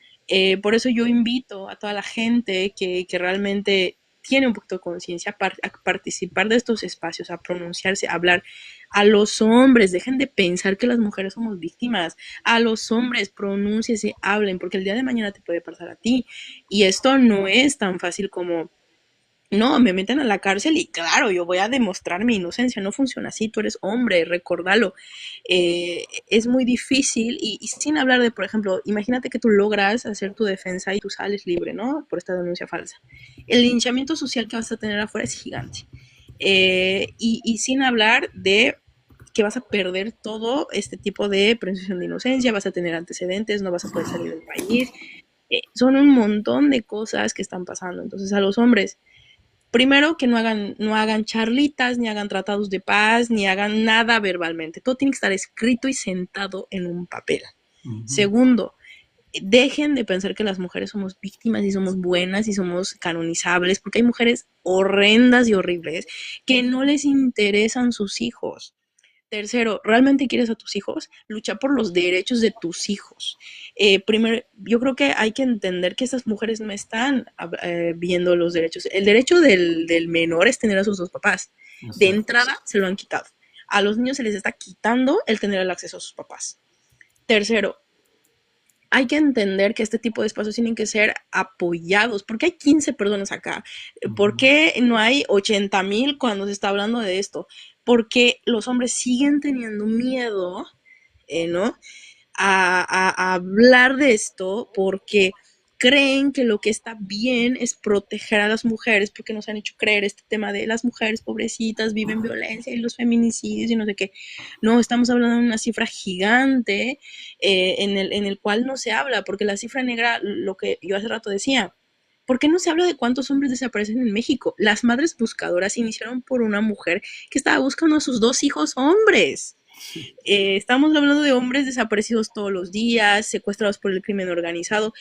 Por eso yo invito a toda la gente que realmente tiene un poquito de conciencia a participar de estos espacios, a pronunciarse, a hablar. A los hombres, dejen de pensar que las mujeres somos víctimas. A los hombres, pronúnciense, hablen, porque el día de mañana te puede pasar a ti. Y esto no es tan fácil como, no, me meten a la cárcel y claro, yo voy a demostrar mi inocencia. No funciona así, tú eres hombre, recórdalo. Es muy difícil y sin hablar de, por ejemplo, imagínate que tú logras hacer tu defensa y tú sales libre, ¿no? Por esta denuncia falsa. El linchamiento social que vas a tener afuera es gigante. Y sin hablar de que vas a perder todo este tipo de presunción de inocencia, vas a tener antecedentes, no vas a poder salir del país. Son un montón de cosas que están pasando. Entonces a los hombres, primero que no hagan charlitas, ni hagan tratados de paz, ni hagan nada verbalmente. Todo tiene que estar escrito y sentado en un papel. Segundo, dejen de pensar que las mujeres somos víctimas y somos buenas y somos canonizables, porque hay mujeres horrendas y horribles que no les interesan sus hijos. Tercero, ¿realmente quieres a tus hijos? Lucha por los derechos de tus hijos. Primero, yo creo que hay que entender que estas mujeres no están viendo los derechos. El derecho del menor es tener a sus 2 papás. De entrada se lo han quitado. A los niños se les está quitando el tener el acceso a sus papás. Tercero, hay que entender que este tipo de espacios tienen que ser apoyados. ¿Por qué hay 15 personas acá? ¿Por qué no hay 80,000 cuando se está hablando de esto? Porque los hombres siguen teniendo miedo, ¿no? A hablar de esto porque creen que lo que está bien es proteger a las mujeres, porque nos han hecho creer este tema de las mujeres pobrecitas viven violencia y los feminicidios y no sé qué. No, estamos hablando de una cifra gigante en el cual no se habla, porque la cifra negra, lo que yo hace rato decía, ¿por qué no se habla de cuántos hombres desaparecen en México? Las madres buscadoras iniciaron por una mujer que estaba buscando a sus 2 hijos hombres. Estamos hablando de hombres desaparecidos todos los días, secuestrados por el crimen organizado.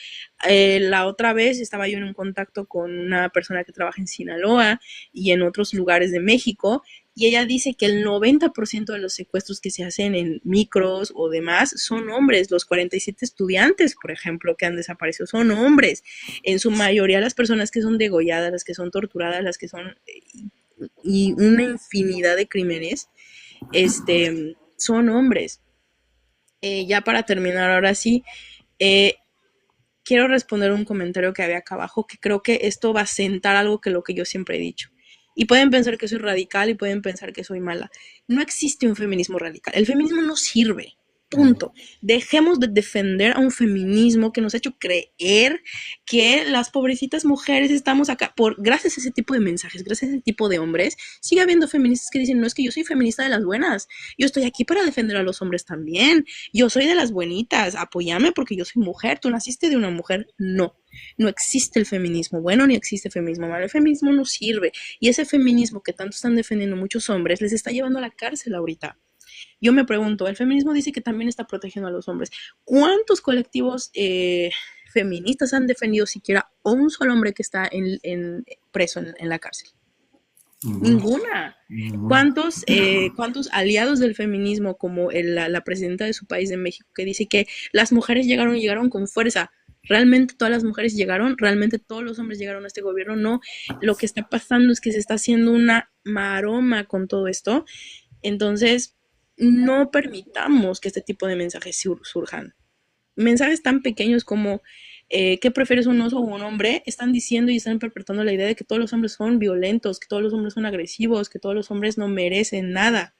La otra vez estaba yo en un contacto con una persona que trabaja en Sinaloa y en otros lugares de México, y ella dice que el 90% de los secuestros que se hacen en micros o demás son hombres. Los 47 estudiantes, por ejemplo, que han desaparecido son hombres. En su mayoría las personas que son degolladas, las que son torturadas, las que son... y una infinidad de crímenes, son hombres. Ya para terminar, ahora sí, quiero responder un comentario que había acá abajo, que creo que esto va a sentar algo que lo que yo siempre he dicho. Y pueden pensar que soy radical y pueden pensar que soy mala. No existe un feminismo radical. El feminismo no sirve. Punto. Dejemos de defender a un feminismo que nos ha hecho creer que las pobrecitas mujeres estamos acá gracias a ese tipo de mensajes, gracias a ese tipo de hombres. Sigue habiendo feministas que dicen, no, es que yo soy feminista de las buenas, yo estoy aquí para defender a los hombres también, yo soy de las buenitas, apóyame porque yo soy mujer, tú naciste de una mujer. No existe el feminismo bueno ni existe el feminismo malo. El feminismo no sirve, y ese feminismo que tanto están defendiendo muchos hombres les está llevando a la cárcel ahorita. Yo me pregunto, el feminismo dice que también está protegiendo a los hombres. ¿Cuántos colectivos feministas han defendido siquiera a un solo hombre que está preso en la cárcel? Ninguna. ¿Cuántos aliados del feminismo, como la presidenta de su país, de México, que dice que las mujeres llegaron con fuerza? ¿Realmente todas las mujeres llegaron? ¿Realmente todos los hombres llegaron a este gobierno? No. Lo que está pasando es que se está haciendo una maroma con todo esto. Entonces, no permitamos que este tipo de mensajes surjan. Mensajes tan pequeños como ¿qué prefieres, un oso o un hombre? Están diciendo y están perpetuando la idea de que todos los hombres son violentos, que todos los hombres son agresivos, que todos los hombres no merecen nada,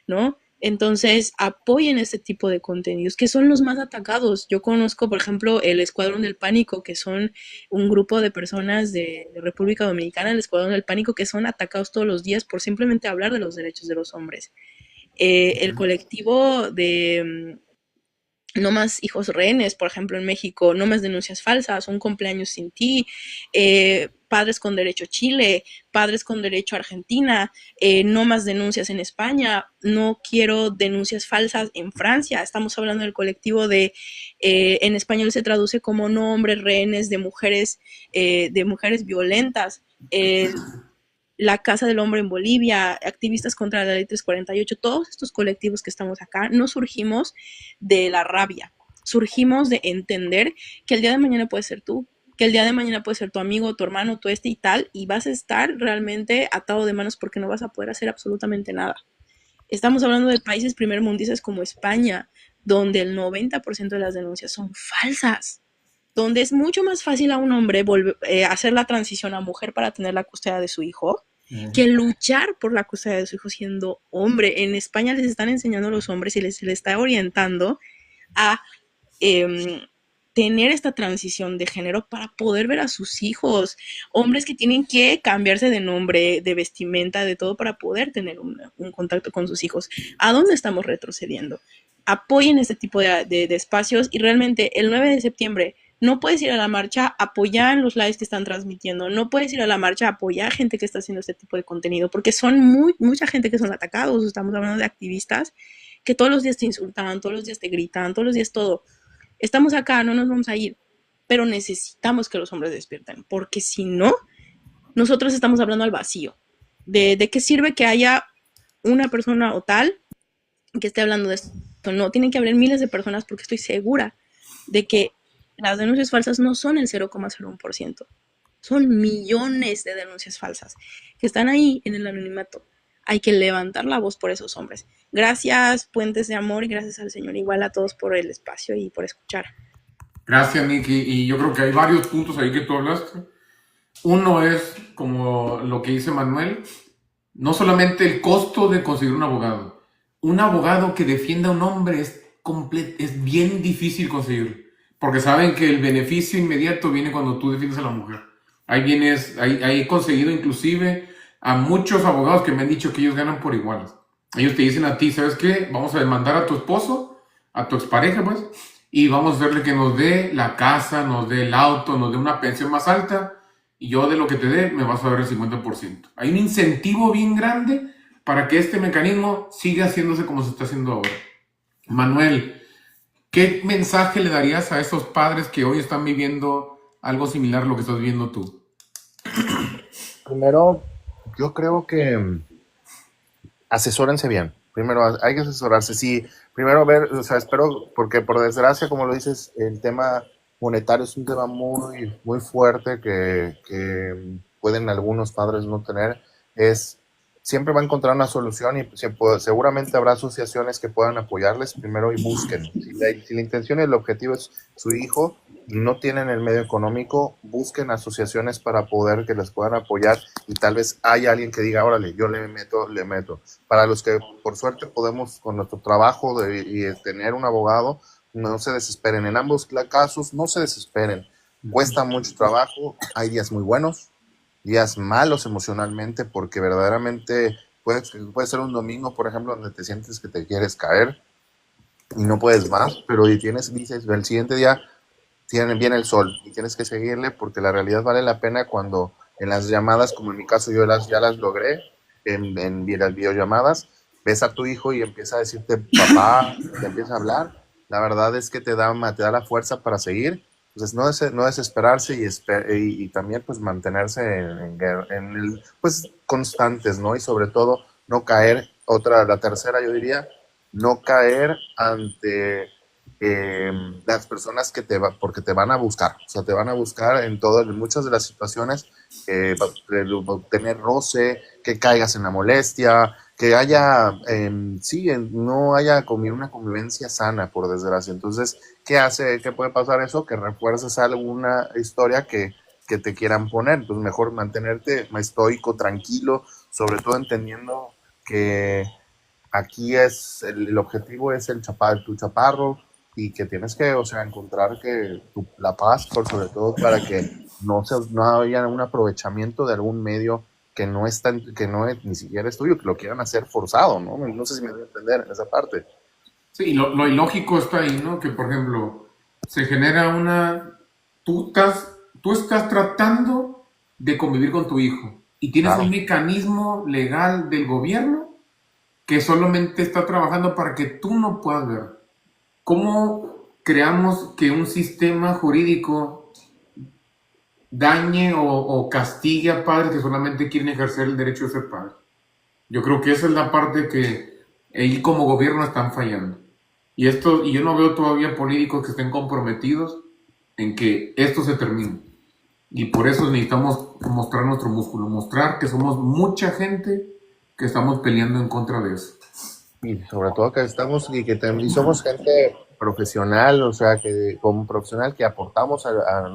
¿no? Entonces, apoyen este tipo de contenidos, que son los más atacados. Yo conozco, por ejemplo, el Escuadrón del Pánico, que son un grupo de personas de República Dominicana, el Escuadrón del Pánico, que son atacados todos los días por simplemente hablar de los derechos de los hombres. El colectivo de No Más Hijos Rehenes, por ejemplo, en México, No Más Denuncias Falsas, Un Cumpleaños Sin Ti, Padres con Derecho Chile, Padres con Derecho Argentina, No Más Denuncias en España, No Quiero Denuncias Falsas en Francia. Estamos hablando del colectivo en español se traduce como No Hombres Rehenes de mujeres violentas. La Casa del Hombre en Bolivia, activistas contra la ley 348, todos estos colectivos que estamos acá, no surgimos de la rabia, surgimos de entender que el día de mañana puede ser tú, que el día de mañana puede ser tu amigo, tu hermano, tu y tal, y vas a estar realmente atado de manos porque no vas a poder hacer absolutamente nada. Estamos hablando de países primermundistas como España, donde el 90% de las denuncias son falsas, donde es mucho más fácil a un hombre hacer la transición a mujer para tener la custodia de su hijo, que luchar por la custodia de su hijo siendo hombre. En España les están enseñando a los hombres y les está orientando a tener esta transición de género para poder ver a sus hijos. Hombres que tienen que cambiarse de nombre, de vestimenta, de todo para poder tener un contacto con sus hijos. ¿A dónde estamos retrocediendo? Apoyen este tipo de espacios, y realmente el 9 de septiembre no puedes ir a la marcha, apoyar los lives que están transmitiendo, no puedes ir a la marcha, apoyar gente que está haciendo este tipo de contenido, porque son mucha gente que son atacados. Estamos hablando de activistas que todos los días te insultan, todos los días te gritan, todos los días todo. Estamos acá, no nos vamos a ir, pero necesitamos que los hombres despierten, porque si no, nosotros estamos hablando al vacío. ¿De qué sirve que haya una persona o tal que esté hablando de esto? No, tienen que haber miles de personas, porque estoy segura de que las denuncias falsas no son el 0,01%, son millones de denuncias falsas que están ahí en el anonimato. Hay que levantar la voz por esos hombres. Gracias, Puentes de Amor, y gracias al Señor igual a todos por el espacio y por escuchar. Gracias, Nikki. Y yo creo que hay varios puntos ahí que tú hablaste. Uno es, como lo que dice Manuel, no solamente el costo de conseguir un abogado. Un abogado que defienda a un hombre es bien difícil conseguir. porque saben que el beneficio inmediato viene cuando tú defiendes a la mujer. Ahí he conseguido inclusive a muchos abogados que me han dicho que ellos ganan por iguales. Ellos te dicen a ti, ¿sabes qué? Vamos a demandar a tu esposo, a tu expareja, pues, y vamos a hacerle que nos dé la casa, nos dé el auto, nos dé una pensión más alta, y yo de lo que te dé me vas a dar el 50%. Hay un incentivo bien grande para que este mecanismo siga haciéndose como se está haciendo ahora. Manuel, ¿qué mensaje le darías a esos padres que hoy están viviendo algo similar a lo que estás viviendo tú? Primero, yo creo que asesórense bien. Primero, hay que asesorarse. Sí, primero ver, o sea, espero, porque por desgracia, como lo dices, el tema monetario es un tema muy, muy fuerte que pueden algunos padres no tener. Siempre va a encontrar una solución y seguramente habrá asociaciones que puedan apoyarles primero y busquen. Si la intención y el objetivo es su hijo y no tienen el medio económico, busquen asociaciones para poder que les puedan apoyar y tal vez haya alguien que diga, órale, yo le meto. Para los que por suerte podemos con nuestro trabajo y tener un abogado, no se desesperen. En ambos casos, no se desesperen. Cuesta mucho trabajo, hay días muy buenos, días malos emocionalmente, porque verdaderamente puede ser un domingo, por ejemplo, donde te sientes que te quieres caer y no puedes más, pero dices, el siguiente día viene el sol y tienes que seguirle, porque la realidad vale la pena cuando en las llamadas, como en mi caso yo ya las logré, en las videollamadas, ves a tu hijo y empieza a decirte papá, te empieza a hablar, la verdad es que te da la fuerza para seguir. Entonces, no desesperarse y también pues mantenerse pues constantes, ¿no? Y sobre todo no caer, la tercera yo diría, no caer ante las personas porque te van a buscar, o sea, te van a buscar en muchas de las situaciones, tener roce, que caigas en la molestia, que haya, no haya una convivencia sana, por desgracia. Entonces, ¿qué puede pasar eso? Que refuerces alguna historia que te quieran poner. Entonces, mejor mantenerte estoico, tranquilo, sobre todo entendiendo que aquí el objetivo es tu chaparro, y que tienes que, o sea, encontrar la paz, por sobre todo para que no haya un aprovechamiento de algún medio que no ni siquiera es tuyo, que lo quieran hacer forzado, ¿no? No sé si me voy a entender en esa parte. Sí, lo ilógico está ahí, ¿no? Que, por ejemplo, se genera tú estás tratando de convivir con tu hijo y tienes Claro. un mecanismo legal del gobierno que solamente está trabajando para que tú no puedas ver. ¿Cómo creamos que un sistema jurídico dañe o castigue a padres que solamente quieren ejercer el derecho de ser padres? Yo creo que esa es la parte que ahí como gobierno están fallando. Y yo no veo todavía políticos que estén comprometidos en que esto se termine. Y por eso necesitamos mostrar nuestro músculo, mostrar que somos mucha gente que estamos peleando en contra de eso. Y sobre todo que estamos y somos gente profesional, o sea, que como profesional que aportamos en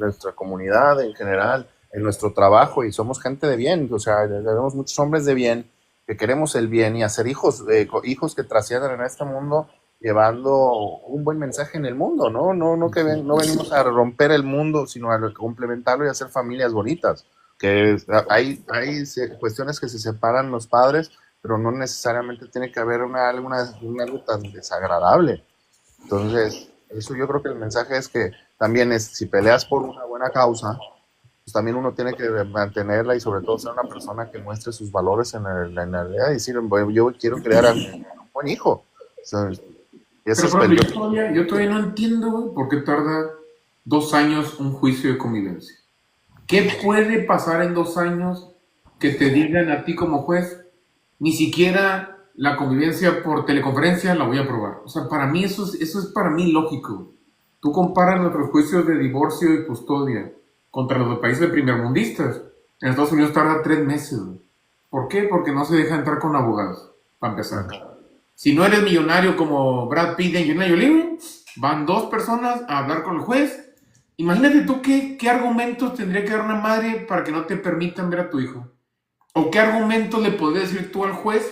nuestra comunidad en general, en nuestro trabajo, y somos gente de bien, o sea, tenemos muchos hombres de bien que queremos el bien y hacer hijos que trasciendan en este mundo llevando un buen mensaje en el mundo, ¿no? No venimos a romper el mundo, sino a complementarlo y hacer familias bonitas. Hay cuestiones que se separan los padres, pero no necesariamente tiene que haber algo tan desagradable. Entonces, eso yo creo que el mensaje es que también si peleas por una buena causa, pues también uno tiene que mantenerla y sobre todo ser una persona que muestre sus valores en la realidad y decir, yo quiero crear un buen hijo. O sea, y eso es peligroso. Yo todavía no entiendo, güey, por qué tarda 2 años un juicio de convivencia. ¿Qué puede pasar en 2 años que te digan a ti como juez, ni siquiera la convivencia por teleconferencia la voy a aprobar? O sea, para mí eso es para mí lógico. Tú comparas nuestros juicios de divorcio y custodia contra los de países primermundistas. En Estados Unidos tarda 3 meses. Güey. ¿Por qué? Porque no se deja entrar con abogados, para empezar. Si no eres millonario como Brad Pitt en Angelina Jolie, van 2 personas a hablar con el juez. Imagínate tú qué argumentos tendría que dar una madre para que no te permitan ver a tu hijo. ¿O qué argumentos le podrías decir tú al juez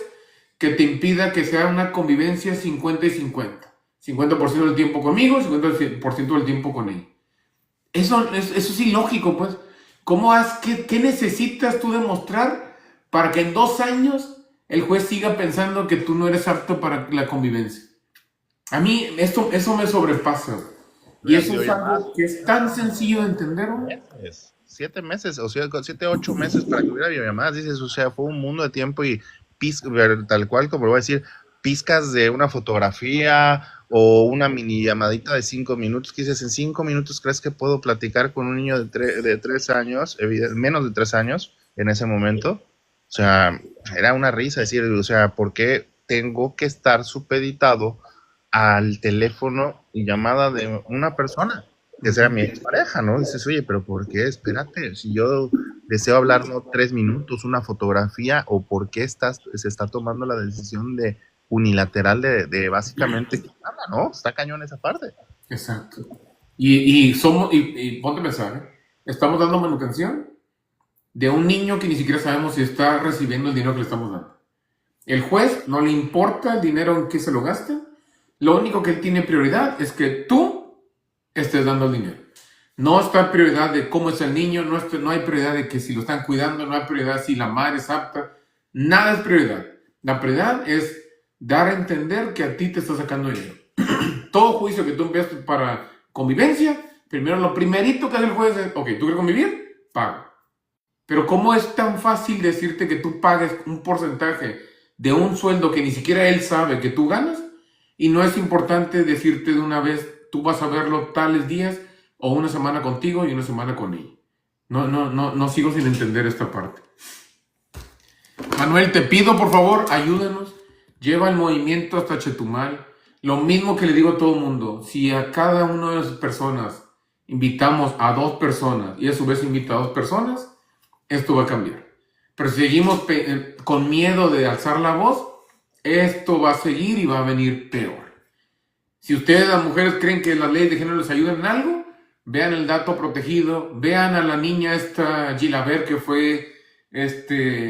que te impida que sea una convivencia 50 y 50? 50% del tiempo conmigo, 50% del tiempo con ella. Eso es ilógico, pues. ¿Qué necesitas tú demostrar para que en 2 años el juez siga pensando que tú no eres apto para la convivencia? A mí eso me sobrepasa. Y eso es algo que es tan sencillo de entender, ¿no? 7 meses, o sea, 7, 8 meses para que hubiera videollamadas, dices, o sea, fue un mundo de tiempo y tal cual, como lo voy a decir, pizcas de una fotografía o una mini llamadita de 5 minutos, que dices, en 5 minutos crees que puedo platicar con un niño de 3 años, menos de 3 años en ese momento. O sea, era una risa decir, o sea, ¿por qué tengo que estar supeditado al teléfono y llamada de una persona? Que sea mi pareja, ¿no? Dices, oye, pero ¿por qué? Espérate, si yo deseo hablar no 3 minutos, una fotografía, o por qué se está tomando la decisión de unilateral de básicamente quitarla, ¿no? Está cañón esa parte. Exacto. Y ponte a pensar, ¿eh? Estamos dando manutención de un niño que ni siquiera sabemos si está recibiendo el dinero que le estamos dando. El juez no le importa el dinero en que se lo gasta. Lo único que él tiene prioridad es que tú estés dando el dinero. No está prioridad de cómo es el niño, no hay prioridad de que si lo están cuidando, no hay prioridad si la madre es apta. Nada es prioridad. La prioridad es dar a entender que a ti te está sacando dinero. Todo juicio que tú envías para convivencia, primero lo primerito que hace el juez es, ok, ¿tú quieres convivir? Paga. Pero ¿cómo es tan fácil decirte que tú pagues un porcentaje de un sueldo que ni siquiera él sabe que tú ganas? Y no es importante decirte de una vez, tú vas a verlo tales días o una semana contigo y una semana con ella. No sigo sin entender esta parte. Manuel, te pido por favor, ayúdanos. Lleva el movimiento hasta Chetumal. Lo mismo que le digo a todo el mundo. Si a cada una de las personas invitamos a 2 personas y a su vez invita a 2 personas, esto va a cambiar. Pero si seguimos con miedo de alzar la voz, esto va a seguir y va a venir peor. Si ustedes, las mujeres, creen que las leyes de género les ayudan en algo, vean el dato protegido, vean a la niña esta Gilabert que fue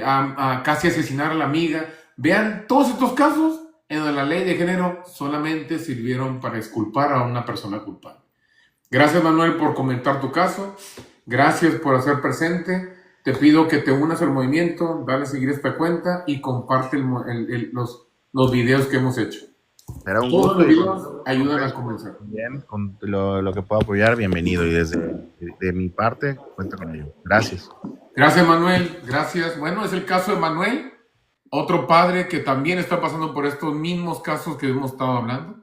a casi asesinar a la amiga, vean todos estos casos en donde la ley de género solamente sirvieron para exculpar a una persona culpable. Gracias, Manuel, por comentar tu caso, gracias por hacer presente. Te pido que te unas al movimiento, dale a seguir esta cuenta y comparte los videos que hemos hecho. Será un Todos gusto. los videos ayudan a comenzar. Bien, con lo que pueda apoyar, bienvenido. Y de mi parte, cuenta con ello. Gracias. Gracias, Manuel. Gracias. Bueno, es el caso de Manuel, otro padre que también está pasando por estos mismos casos que hemos estado hablando.